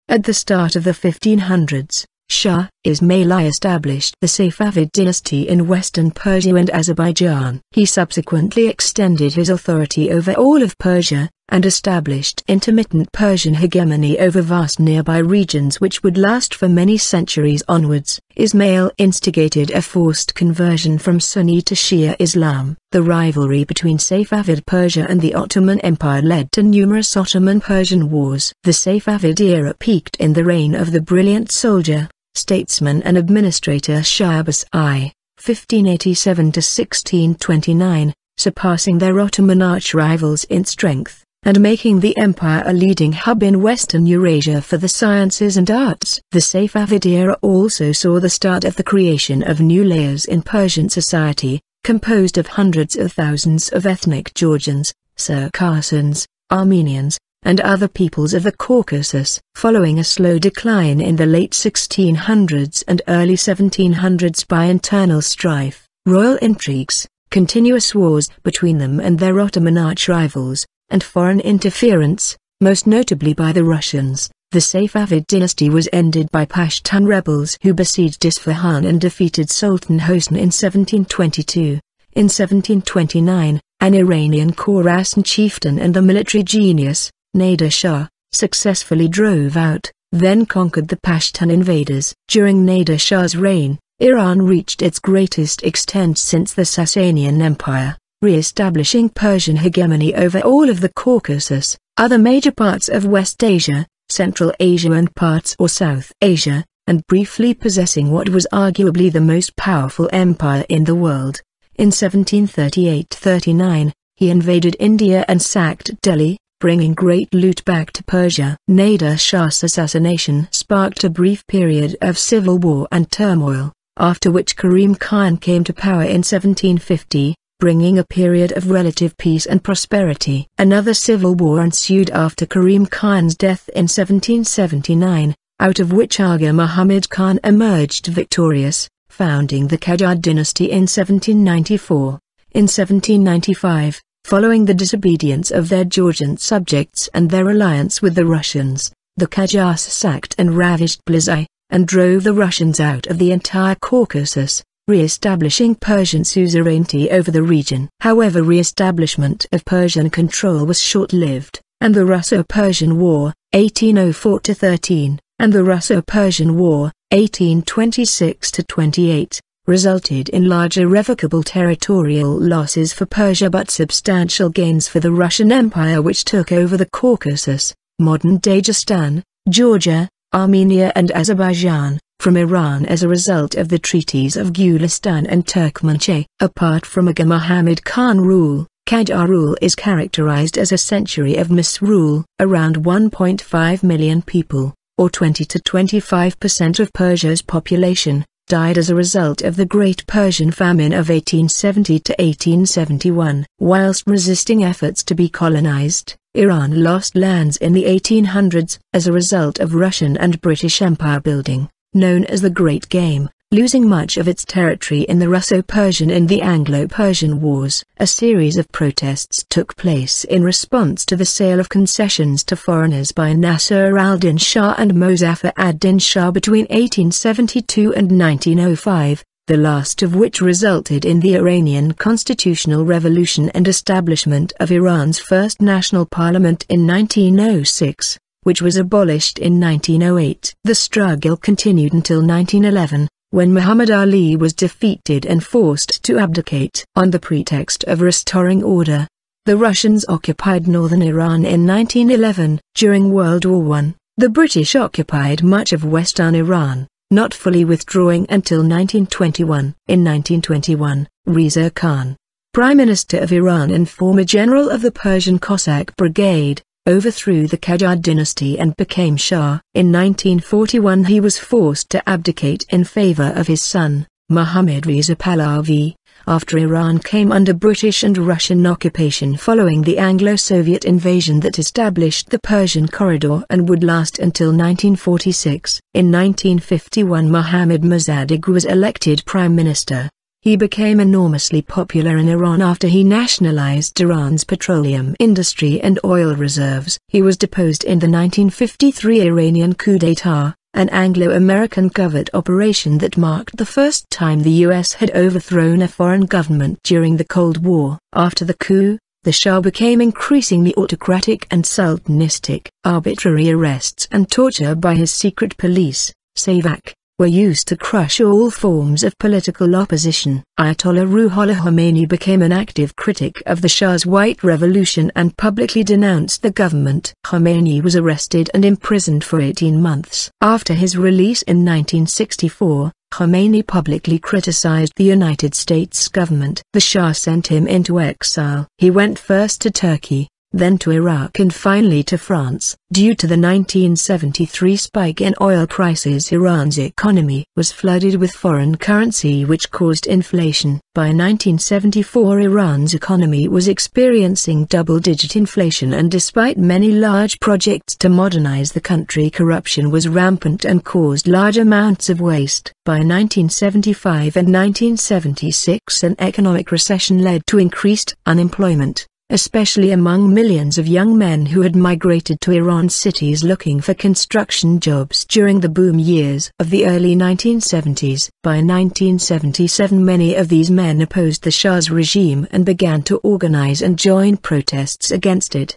At the start of the 1500s, Shah Ismail I established the Safavid Dynasty in Western Persia and Azerbaijan. He subsequently extended his authority over all of Persia, and established intermittent Persian hegemony over vast nearby regions which would last for many centuries onwards. Ismail instigated a forced conversion from Sunni to Shia Islam. The rivalry between Safavid Persia and the Ottoman Empire led to numerous Ottoman-Persian wars. The Safavid era peaked in the reign of the brilliant soldier, statesman and administrator Shah Abbas I, 1587–1629, surpassing their Ottoman arch-rivals in strength, and making the empire a leading hub in Western Eurasia for the sciences and arts. The Safavid era also saw the start of the creation of new layers in Persian society, composed of hundreds of thousands of ethnic Georgians, Circassians, Armenians, and other peoples of the Caucasus. Following a slow decline in the late 1600s and early 1700s by internal strife, royal intrigues, continuous wars between them and their Ottoman arch-rivals, and foreign interference, most notably by the Russians, the Safavid dynasty was ended by Pashtun rebels who besieged Isfahan and defeated Soltan Hosein in 1722. In 1729, an Iranian Khorasan chieftain and the military genius, Nader Shah, successfully drove out, then conquered the Pashtun invaders. During Nader Shah's reign, Iran reached its greatest extent since the Sasanian Empire, re-establishing Persian hegemony over all of the Caucasus, other major parts of West Asia, Central Asia and parts of South Asia, and briefly possessing what was arguably the most powerful empire in the world. In 1738–39, he invaded India and sacked Delhi, bringing great loot back to Persia. Nader Shah's assassination sparked a brief period of civil war and turmoil, after which Karim Khan came to power in 1750, bringing a period of relative peace and prosperity. Another civil war ensued after Karim Khan's death in 1779, out of which Aga Muhammad Khan emerged victorious, founding the Qajar dynasty in 1794. In 1795, following the disobedience of their Georgian subjects and their alliance with the Russians, the Qajars sacked and ravaged Blizai, and drove the Russians out of the entire Caucasus, re-establishing Persian suzerainty over the region. However, re-establishment of Persian control was short-lived, and the Russo-Persian War, 1804–13, and the Russo-Persian War, 1826–28, resulted in large irrevocable territorial losses for Persia but substantial gains for the Russian Empire, which took over the Caucasus, modern-day Dagestan, Georgia, Armenia and Azerbaijan, from Iran as a result of the treaties of Gulistan and Turkmenchay. Apart from Aga Muhammad Khan rule, Qajar rule is characterized as a century of misrule. Around 1.5 million people, or 20–25% of Persia's population, died as a result of the Great Persian Famine of 1870–1871. Whilst resisting efforts to be colonized, Iran lost lands in the 1800s as a result of Russian and British empire building, known as the Great Game, losing much of its territory in the Russo-Persian and the Anglo-Persian Wars. A series of protests took place in response to the sale of concessions to foreigners by Nasser al-Din Shah and Mozaffar ad-Din Shah between 1872 and 1905, the last of which resulted in the Iranian constitutional revolution and establishment of Iran's first national parliament in 1906, which was abolished in 1908. The struggle continued until 1911, when Muhammad Ali was defeated and forced to abdicate. On the pretext of restoring order, the Russians occupied northern Iran in 1911. During World War I, the British occupied much of western Iran, not fully withdrawing until 1921. In 1921, Reza Khan, Prime Minister of Iran and former general of the Persian Cossack Brigade, overthrew the Qajar dynasty and became Shah. In 1941 he was forced to abdicate in favor of his son, Muhammad Reza Pahlavi, after Iran came under British and Russian occupation following the Anglo-Soviet invasion that established the Persian Corridor and would last until 1946. In 1951 Mohammad Mossadegh was elected Prime Minister. He became enormously popular in Iran after he nationalized Iran's petroleum industry and oil reserves. He was deposed in the 1953 Iranian coup d'état, an Anglo-American covert operation that marked the first time the U.S. had overthrown a foreign government during the Cold War. After the coup, the Shah became increasingly autocratic and sultanistic. Arbitrary arrests and torture by his secret police, Savak, were used to crush all forms of political opposition. Ayatollah Ruhollah Khomeini became an active critic of the Shah's White Revolution and publicly denounced the government. Khomeini was arrested and imprisoned for 18 months. After his release in 1964, Khomeini publicly criticized the United States government. The Shah sent him into exile. He went first to Turkey, then to Iraq and finally to France. Due to the 1973 spike in oil prices, Iran's economy was flooded with foreign currency, which caused inflation. By 1974, Iran's economy was experiencing double-digit inflation, and despite many large projects to modernize the country, corruption was rampant and caused large amounts of waste. By 1975 and 1976, an economic recession led to increased unemployment, especially among millions of young men who had migrated to Iran's cities looking for construction jobs during the boom years of the early 1970s. By 1977, many of these men opposed the Shah's regime and began to organize and join protests against it.